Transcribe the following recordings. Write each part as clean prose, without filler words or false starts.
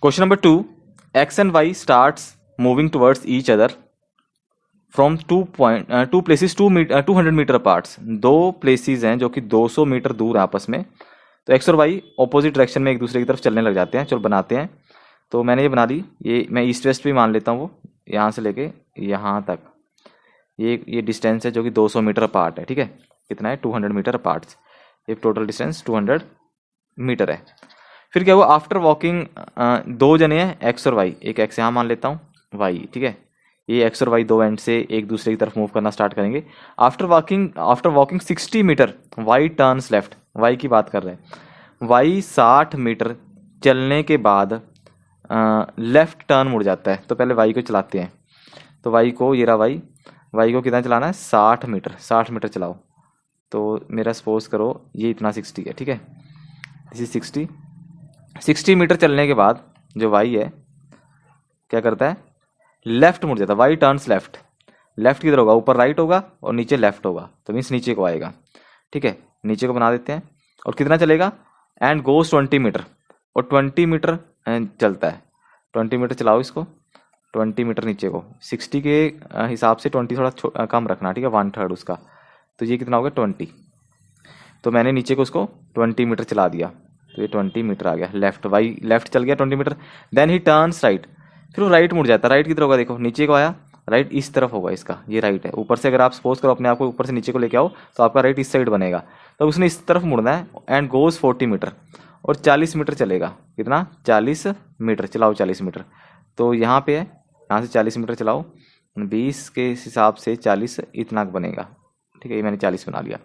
Question number 2, X and Y starts moving towards each other from two places 200 meter aparts. दो places हैं जो कि 200 metre दूर हैं आपस में। तो एक्स और वाई ऑपोजिट डायरेक्शन में एक दूसरे की तरफ चलने लग जाते हैं। चलो बनाते हैं। तो मैंने ये बना ली, ये मैं ईस्ट वेस्ट भी मान लेता हूँ, वो यहाँ से लेके यहाँ तक ये डिस्टेंस है जो कि 200 मीटर अपार्ट है। ठीक है, कितना है 200 मीटर अपार्ट। ये टोटल डिस्टेंस 200 मीटर है। फिर क्या हुआ, आफ्टर वॉकिंग दो जने हैं एक्स और वाई, एक एक्स यहाँ मान लेता हूँ, वाई। ठीक है, ये एक्स और वाई दो एंड से एक दूसरे की तरफ मूव करना स्टार्ट करेंगे। After walking 60 meter Y turns left. Y की बात कर रहे हैं। वाई 60 मीटर चलने के बाद लेफ्ट टर्न मुड़ जाता है। तो पहले वाई को चलाते हैं। तो वाई को, ये रहा वाई को कितना चलाना है, 60 मीटर। 60 मीटर चलाओ। तो मेरा सपोज करो ये इतना 60 है। ठीक है, इसी 60 मीटर चलने के बाद जो वाई है क्या करता है, लेफ्ट मुड़ जाता है। Y turns left. लेफ्ट किधर होगा, ऊपर राइट होगा और नीचे लेफ्ट होगा, तो मीन्स नीचे को आएगा। ठीक है, नीचे को बना देते हैं। और कितना चलेगा, एंड गोज 20 मीटर। और 20 मीटर चलता है। 20 मीटर चलाओ इसको, 20 मीटर नीचे को। 60 के हिसाब से 20 थोड़ा कम रखना। ठीक है, 1/3 उसका। तो ये कितना हो गया 20। तो मैंने नीचे को उसको 20 मीटर चला दिया, तो ये 20 मीटर आ गया लेफ्ट। वाई लेफ्ट चल गया 20 meter. Then he turns right. फिर वो राइट मुड़ जाता है। राइट किधर होगा, देखो नीचे को आया, राइट इस तरफ होगा इसका, ये राइट है। ऊपर से अगर आप सपोज करो अपने आप को ऊपर से नीचे को लेके आओ तो आपका राइट इस साइड बनेगा। तो उसने इस तरफ मुड़ना है। एंड गोज 40 मीटर और 40 मीटर चलेगा। कितना, 40 मीटर चलाओ। 40 मीटर तो यहाँ पे है, यहाँ से 40 मीटर चलाओ। 20 के हिसाब से 40 इतना बनेगा। ठीक है, ये मैंने 40 बना लिया।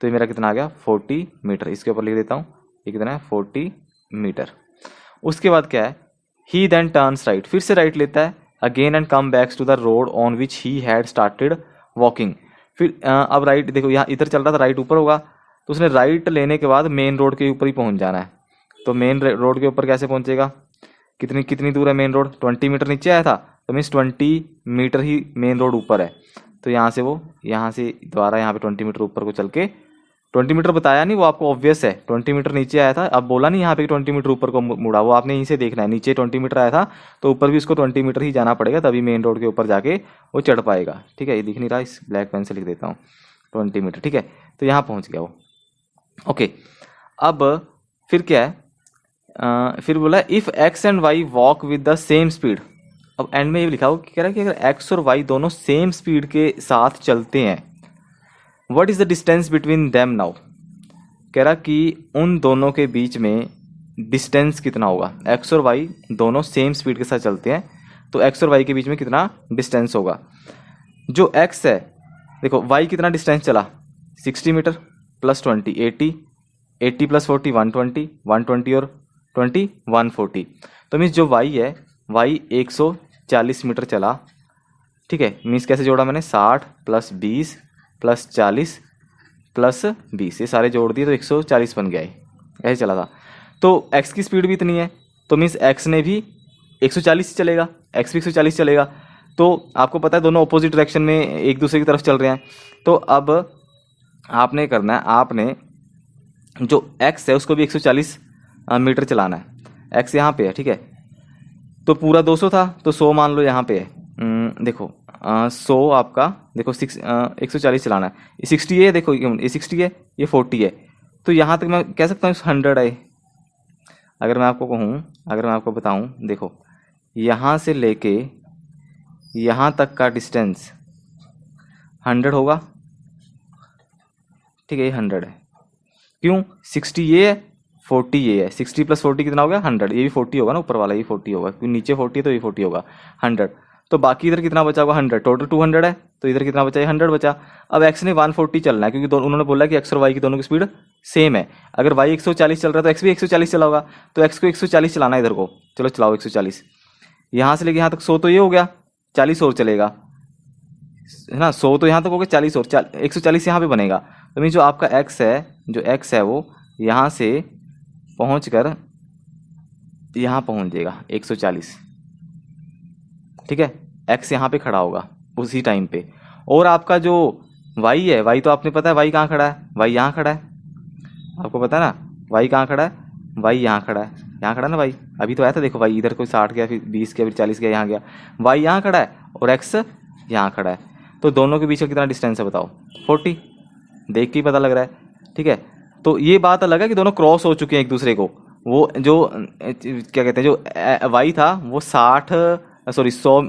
तो ये मेरा कितना आ गया 40 मीटर। इसके ऊपर लिख देता हूँ, ये कितना है 40 मीटर। उसके बाद क्या है, ही देन टर्न्स राइट। फिर से राइट लेता है again and come backs to the road on which he had started walking. फिर अब राइट देखो, यहाँ इधर चल रहा था, राइट ऊपर होगा। तो उसने राइट लेने के बाद मेन रोड के ऊपर ही पहुंच जाना है। तो मेन रोड के ऊपर कैसे पहुंचेगा, कितनी दूर है मेन रोड, 20 मीटर नीचे आया था, तो मीन्स 20 मीटर ही मेन रोड ऊपर है। तो यहाँ से वो यहाँ से दोबारा यहाँ पे 20 मीटर ऊपर को चल के, 20 मीटर बताया नहीं वो आपको, ऑब्वियस है 20 मीटर नीचे आया था। अब बोला नहीं यहाँ पे 20 मीटर ऊपर को मुड़ा, वो आपने यहीं से देखना है। नीचे 20 मीटर आया था तो ऊपर भी उसको 20 मीटर ही जाना पड़ेगा, तभी मेन रोड के ऊपर जाके वो चढ़ पाएगा। ठीक है, ये दिख नहीं रहा, इस ब्लैक पेन से लिख देता हूँ 20 मीटर। ठीक है, तो यहाँ पहुँच गया वो। ओके, अब फिर क्या है, फिर बोला if X and Y walk with the same speed. अब एंड में ये लिखा हो कि कह रहा है कि अगर एक्स और वाई दोनों सेम स्पीड के साथ चलते हैं, what is the distance between them now. कह रहा कि उन दोनों के बीच में डिस्टेंस कितना होगा। एक्स और वाई दोनों सेम स्पीड के साथ चलते हैं, तो एक्स और वाई के बीच में कितना डिस्टेंस होगा। जो एक्स है, देखो वाई कितना डिस्टेंस चला, 60 मीटर प्लस 20 80 प्लस 40 120 120 और 20 140। तो मीन्स जो वाई है, वाई 140 मीटर चला। ठीक है, मीन्स कैसे जोड़ा मैंने, 60 प्लस 20 प्लस 40 प्लस 20, ये सारे जोड़ दिए तो 140 बन गया है। ऐसे चला था। तो एक्स की स्पीड भी इतनी है, तो मीन्स एक्स ने भी 140 चलेगा, एक्स भी 140 चलेगा। तो आपको पता है दोनों अपोजिट डायरेक्शन में एक दूसरे की तरफ चल रहे हैं। तो अब आपने करना है, आपने जो एक्स है उसको भी 140 मीटर चलाना है। एक्स यहाँ पे है, ठीक है, तो पूरा 200 था तो 100 मान लो यहाँ पे है। देखो 100 आपका, देखो 140 चलाना है। ये 60 है, देखो ये 60 है, ये 40 है। तो यहाँ तक मैं कह सकता हूँ 100 है। अगर मैं आपको कहूँ, अगर मैं आपको बताऊँ, देखो यहाँ से लेके यहाँ तक का डिस्टेंस 100 होगा। ठीक है, ये 100 है। क्यों, 60 ये है, 40 ये है। 60 प्लस 40 कितना हो गया 100। ये भी 40 होगा ना, ऊपर वाला ये 40 होगा, क्योंकि नीचे 40 है तो ये 40 होगा 100। तो बाकी इधर कितना बचा होगा 100, टोटल 200 है। तो इधर कितना बचा, 100 बचा। अब एक्स ने 140 चलना है, क्योंकि उन्होंने बोला कि एक्स और वाई की दोनों की स्पीड सेम है। अगर वाई 140 चल रहा है तो एक्स भी 140 चला होगा, तो एक्स को 140 चलाना है इधर को। चलो चलाओ 140, यहाँ से लेके यहाँ तक 100 तो ये हो गया, 40 और चलेगा है ना। 100 तो यहाँ तक हो गया, 40 और 140 यहाँ पे बनेगा। तो मीन जो आपका एक्स है, जो एक्स है वो यहाँ से पहुँच कर यहाँ पहुँच जाएगा 140। ठीक है, एक्स यहाँ पे खड़ा होगा उसी टाइम पे। और आपका जो वाई है, वाई तो आपने पता है वाई कहाँ खड़ा है, वाई यहाँ खड़ा है। आपको पता है ना वाई कहाँ खड़ा है, वाई यहाँ खड़ा है। यहाँ खड़ा ना भाई, अभी तो आया था देखो भाई, इधर कोई 60 गया, फिर 20 गया, फिर 40 गया, यहाँ गया, वाई यहाँ खड़ा है और एक्स यहाँ खड़ा है, तो दोनों के बीच का कितना डिस्टेंस है बताओ, 40, देख के ही पता लग रहा है। ठीक है, तो ये बात अलग है कि दोनों क्रॉस हो चुके हैं एक दूसरे को। वो जो क्या कहते हैं, जो वाई था वो 60 सॉरी 100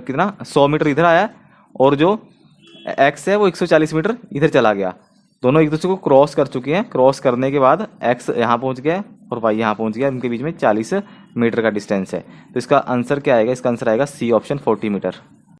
कितना 100 मीटर इधर आया, और जो एक्स है वो 140 मीटर इधर चला गया। दोनों एक दूसरे को क्रॉस कर चुके हैं, क्रॉस करने के बाद एक्स यहाँ पहुँच गया है और वाई यहाँ पहुँच गया, उनके बीच में 40 मीटर का डिस्टेंस है। तो इसका आंसर क्या आएगा, इसका आंसर आएगा सी ऑप्शन 40 मीटर।